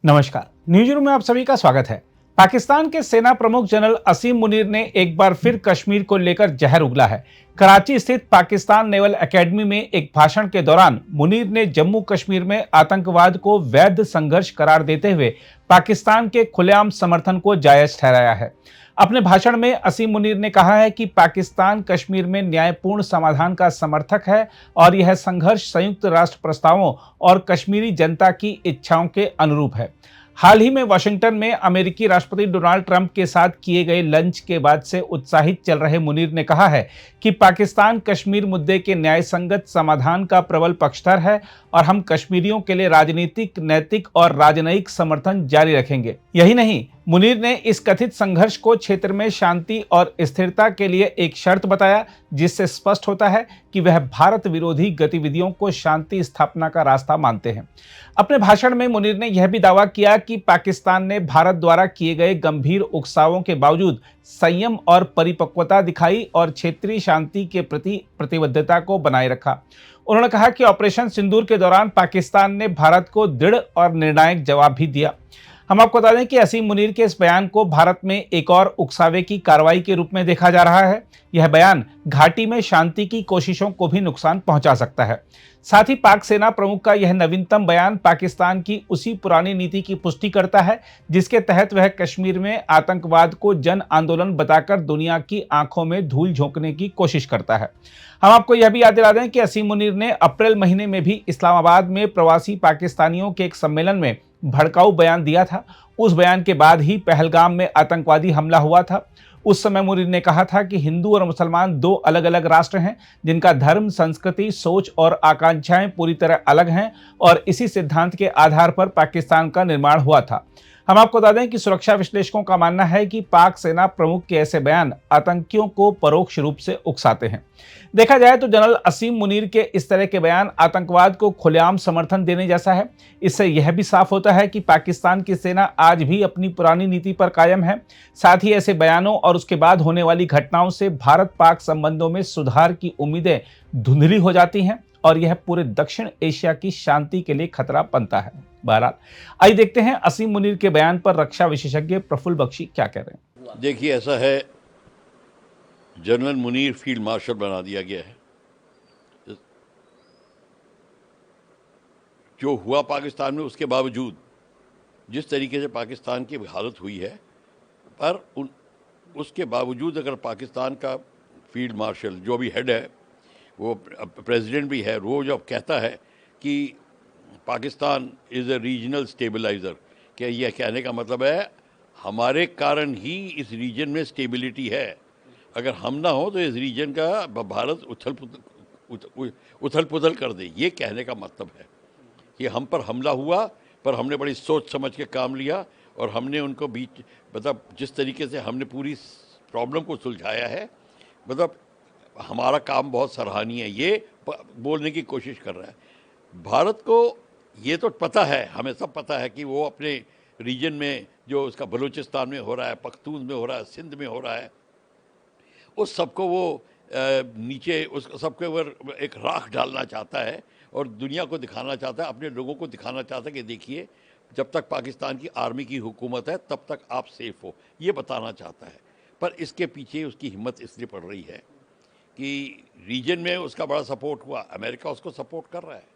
नमस्कार, news room में आप सभी का स्वागत है। पाकिस्तान के सेना प्रमुख जनरल असीम मुनीर ने एक बार फिर कश्मीर को लेकर जहर उगला है। कराची स्थित पाकिस्तान नेवल एकेडमी में एक भाषण के दौरान मुनीर ने जम्मू कश्मीर में आतंकवाद को वैध संघर्ष करार देते हुए पाकिस्तान के खुलेआम समर्थन को जायज ठहराया है। अपने भाषण में असीम मुनीर ने कहा है कि पाकिस्तान कश्मीर में न्यायपूर्ण समाधान का समर्थक है और यह संघर्ष संयुक्त राष्ट्र प्रस्तावों और कश्मीरी जनता की इच्छाओं के अनुरूप है। हाल ही में वाशिंगटन में अमेरिकी राष्ट्रपति डोनाल्ड ट्रंप के साथ किए गए लंच के बाद से उत्साहित चल रहे मुनीर ने कहा है कि पाकिस्तान कश्मीर मुद्दे के न्यायसंगत समाधान का प्रबल पक्षधर है और हम कश्मीरियों के लिए राजनीतिक, नैतिक और राजनयिक समर्थन जारी रखेंगे। यही नहीं, मुनीर ने इस कथित संघर्ष को क्षेत्र में शांति और स्थिरता के लिए एक शर्त बताया, जिससे स्पष्ट होता है कि वह भारत विरोधी गतिविधियों को शांति स्थापना का रास्ता मानते हैं। अपने भाषण में मुनीर ने यह भी दावा किया कि पाकिस्तान ने भारत द्वारा किए गए गंभीर उकसावों के बावजूद संयम और परिपक्वता दिखाई और क्षेत्रीय शांति के प्रति प्रतिबद्धता को बनाए रखा। उन्होंने कहा कि ऑपरेशन सिंदूर के दौरान पाकिस्तान ने भारत को दृढ़ और निर्णायक जवाब भी दिया। हम आपको बता दें कि असीम मुनीर के इस बयान को भारत में एक और उकसावे की कार्रवाई के रूप में देखा जा रहा है। यह बयान घाटी में शांति की कोशिशों को भी नुकसान पहुंचा सकता है। साथ ही पाक सेना प्रमुख का यह नवीनतम बयान पाकिस्तान की उसी पुरानी नीति की पुष्टि करता है, जिसके तहत वह कश्मीर में आतंकवाद को जन आंदोलन बताकर दुनिया की आंखों में धूल झोंकने की कोशिश करता है। हम आपको यह भी याद दिला दें कि असीम मुनीर ने अप्रैल महीने में भी इस्लामाबाद में प्रवासी पाकिस्तानियों के एक सम्मेलन में भड़काऊ बयान दिया था। उस बयान के बाद ही पहलगाम में आतंकवादी हमला हुआ था। उस समय मुनीर ने कहा था कि हिंदू और मुसलमान दो अलग अलग राष्ट्र हैं, जिनका धर्म, संस्कृति, सोच और आकांक्षाएं पूरी तरह अलग हैं और इसी सिद्धांत के आधार पर पाकिस्तान का निर्माण हुआ था। हम आपको बता दें कि सुरक्षा विश्लेषकों का मानना है कि पाक सेना प्रमुख के ऐसे बयान आतंकियों को परोक्ष रूप से उकसाते हैं। देखा जाए तो जनरल असीम मुनीर के इस तरह के बयान आतंकवाद को खुलेआम समर्थन देने जैसा है। इससे यह भी साफ होता है कि पाकिस्तान की सेना आज भी अपनी पुरानी नीति पर कायम है। साथ ही ऐसे बयानों और उसके बाद होने वाली घटनाओं से भारत पाक संबंधों में सुधार की उम्मीदें धुंधली हो जाती हैं और यह पूरे दक्षिण एशिया की शांति के लिए खतरा बनता है। बहरहाल, आइए देखते हैं असीम मुनीर के बयान पर रक्षा विशेषज्ञ प्रफुल्ल बख्शी क्या कह रहे हैं। देखिए, ऐसा है, जनरल मुनीर फील्ड मार्शल बना दिया गया है। जो हुआ पाकिस्तान में, उसके बावजूद जिस तरीके से पाकिस्तान की हालत हुई है, पर उसके बावजूद अगर पाकिस्तान का फील्ड मार्शल जो भी हेड है, वो प्रेसिडेंट भी है, वो जब कहता है कि Pakistan is a regional stabiliser, क्या यह कहने का मतलब है हमारे कारण ही इस रीजन में स्टेबिलिटी है। अगर हम ना हो तो इस रीजन का भारत उथल पुथल कर दे। ये कहने का मतलब है कि हम पर हमला हुआ, पर हमने बड़ी सोच समझ के काम लिया और हमने उनको बीच मतलब जिस तरीके से हमने पूरी प्रॉब्लम को सुलझाया है, मतलब हमारा काम बहुत सराहनीय है, ये बोलने की कोशिश कर रहा है। भारत को ये तो पता है, हमें सब पता है कि वो अपने रीजन में जो उसका बलूचिस्तान में हो रहा है, पख्तून में हो रहा है, सिंध में हो रहा है, उस सबको वो नीचे उस सबके ऊपर एक राख डालना चाहता है और दुनिया को दिखाना चाहता है, अपने लोगों को दिखाना चाहता है कि देखिए, जब तक पाकिस्तान की आर्मी की हुकूमत है तब तक आप सेफ हो, ये बताना चाहता है। पर इसके पीछे उसकी हिम्मत इसलिए पड़ रही है कि रीजन में उसका बड़ा सपोर्ट हुआ, अमेरिका उसको सपोर्ट कर रहा है,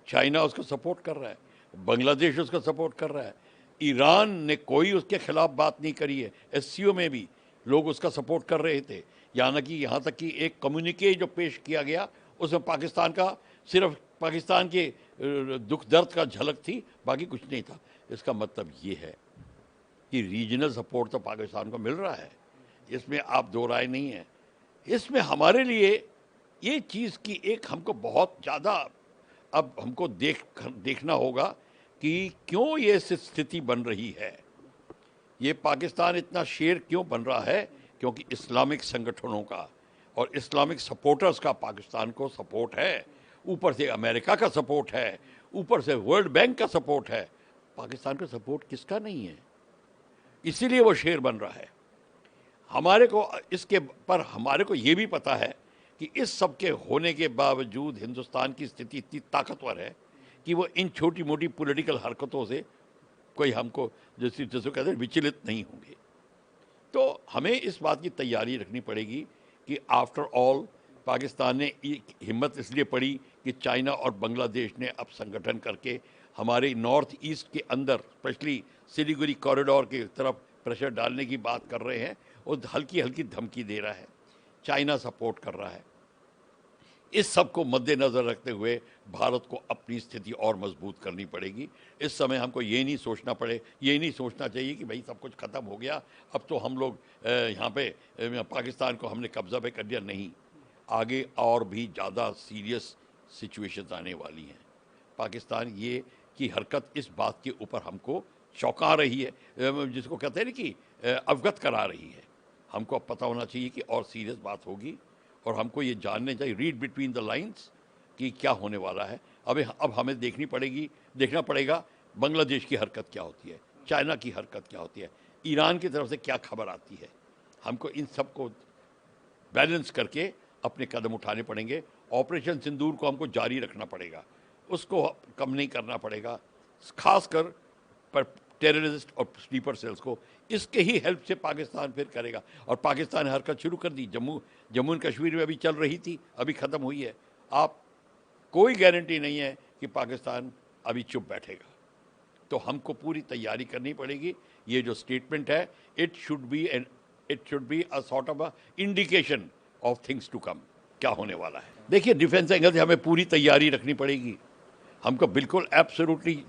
चाइना उसको सपोर्ट कर रहा है, बांग्लादेश उसको सपोर्ट कर रहा है, ईरान ने कोई उसके खिलाफ बात नहीं करी है। एससीओ में भी लोग उसका सपोर्ट कर रहे थे, यहाँ तक कि एक कम्युनिके जो पेश किया गया उसमें पाकिस्तान का सिर्फ पाकिस्तान के दुख दर्द का झलक थी, बाकी कुछ नहीं था। इसका मतलब ये है कि रीजनल सपोर्ट तो पाकिस्तान को मिल रहा है, इसमें आप दो राय नहीं है। इसमें हमारे लिए ये चीज़ की एक हमको बहुत ज़्यादा अब हमको देखना होगा कि क्यों ये स्थिति बन रही है, ये पाकिस्तान इतना शेर क्यों बन रहा है, क्योंकि इस्लामिक संगठनों का और इस्लामिक सपोर्टर्स का पाकिस्तान को सपोर्ट है, ऊपर से अमेरिका का सपोर्ट है, ऊपर से वर्ल्ड बैंक का सपोर्ट है। पाकिस्तान का सपोर्ट किसका नहीं है, इसीलिए वो शेर बन रहा है। हमारे को ये भी पता है कि इस सब के होने के बावजूद हिंदुस्तान की स्थिति इतनी ताकतवर है कि वो इन छोटी मोटी पॉलिटिकल हरकतों से कोई हमको जैसे कहते हैं विचलित नहीं होंगे। तो हमें इस बात की तैयारी रखनी पड़ेगी कि आफ्टर ऑल पाकिस्तान ने हिम्मत इसलिए पड़ी कि चाइना और बांग्लादेश ने अब संगठन करके हमारे नॉर्थ ईस्ट के अंदर स्पेशली सिलीगुड़ी कॉरिडोर की तरफ प्रेशर डालने की बात कर रहे हैं और हल्की हल्की धमकी दे रहा है, चाइना सपोर्ट कर रहा है। इस सब को मद्देनज़र रखते हुए भारत को अपनी स्थिति और मजबूत करनी पड़ेगी। इस समय हमको ये नहीं सोचना चाहिए कि भाई सब कुछ ख़त्म हो गया, अब तो हम लोग यहाँ पे पाकिस्तान को हमने कब्जा पे कर लिया। नहीं, आगे और भी ज़्यादा सीरियस सिचुएशंस आने वाली हैं। पाकिस्तान ये की हरकत इस बात के ऊपर हमको चौंका रही है, जिसको कहते हैं ना कि अवगत करा रही है। हमको अब पता होना चाहिए कि और सीरियस बात होगी और हमको ये जानने चाहिए, रीड बिटवीन द लाइंस, कि क्या होने वाला है। अब हमें देखना पड़ेगा बांग्लादेश की हरकत क्या होती है, चाइना की हरकत क्या होती है, ईरान की तरफ से क्या खबर आती है। हमको इन सब को बैलेंस करके अपने कदम उठाने पड़ेंगे। ऑपरेशन सिंदूर को हमको जारी रखना पड़ेगा, उसको कम नहीं करना पड़ेगा, खासकर पर टेररिस्ट और स्लीपर सेल्स को। इसके ही हेल्प से पाकिस्तान फिर करेगा। और पाकिस्तान ने हरकत शुरू कर दी, जम्मू एंड कश्मीर में अभी चल रही थी, अभी ख़त्म हुई है। आप कोई गारंटी नहीं है कि पाकिस्तान अभी चुप बैठेगा। तो हमको पूरी तैयारी करनी पड़ेगी। ये जो स्टेटमेंट है, it should be a sort of a indication of things to come, क्या होने वाला है। देखिए, डिफेंस एंगल से हमें पूरी तैयारी रखनी पड़ेगी। हमको बिल्कुल एब्सोल्युटली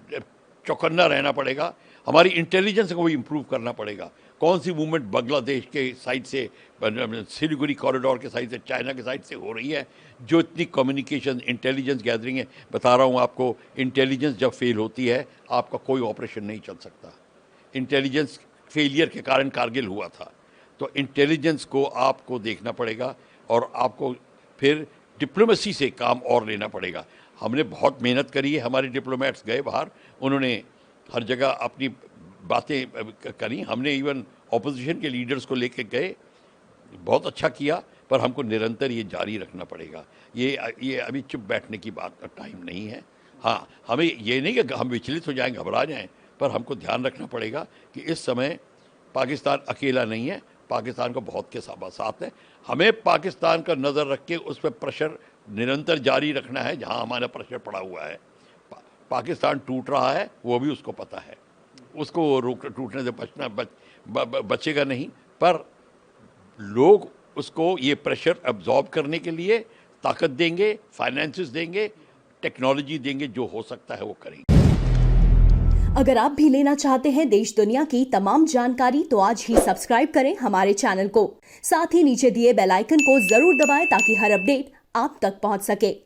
चौकन्ना रहना पड़ेगा। हमारी इंटेलिजेंस को भी इम्प्रूव करना पड़ेगा। कौन सी मूवमेंट बांग्लादेश के साइड से, सिलीगुड़ी कॉरिडोर के साइड से, चाइना के साइड से हो रही है, जो इतनी कम्युनिकेशन इंटेलिजेंस गैदरिंग है। बता रहा हूँ आपको, इंटेलिजेंस जब फेल होती है आपका कोई ऑपरेशन नहीं चल सकता। इंटेलिजेंस फेलियर के कारण कारगिल हुआ था। तो इंटेलिजेंस को आपको देखना पड़ेगा और आपको फिर डिप्लोमेसी से काम और लेना पड़ेगा। हमने बहुत मेहनत करी है, हमारे डिप्लोमेट्स गए बाहर, उन्होंने हर जगह अपनी बातें करी। हमने इवन ऑपोजिशन के लीडर्स को लेके गए, बहुत अच्छा किया। पर हमको निरंतर ये जारी रखना पड़ेगा। ये अभी चुप बैठने की बात का टाइम नहीं है। हाँ, हमें ये नहीं कि हम विचलित हो जाएं, घबरा जाएं, पर हमको ध्यान रखना पड़ेगा कि इस समय पाकिस्तान अकेला नहीं है, पाकिस्तान को बहुत के साथ है। हमें पाकिस्तान का नज़र रख के उस पर प्रेशर निरंतर जारी रखना है। जहाँ हमारा प्रेशर पड़ा हुआ है, पाकिस्तान टूट रहा है, वो भी उसको पता है, उसको टूटने से बचेगा नहीं। पर लोग उसको ये प्रेशर अब्जॉर्ब करने के लिए ताकत देंगे, फाइनेंसेस देंगे, टेक्नोलॉजी देंगे, जो हो सकता है वो करेंगे। अगर आप भी लेना चाहते हैं देश दुनिया की तमाम जानकारी, तो आज ही सब्सक्राइब करें हमारे चैनल को। साथ ही नीचे दिए बेल आइकन को जरूर दबाएं ताकि हर अपडेट आप तक पहुंच सके।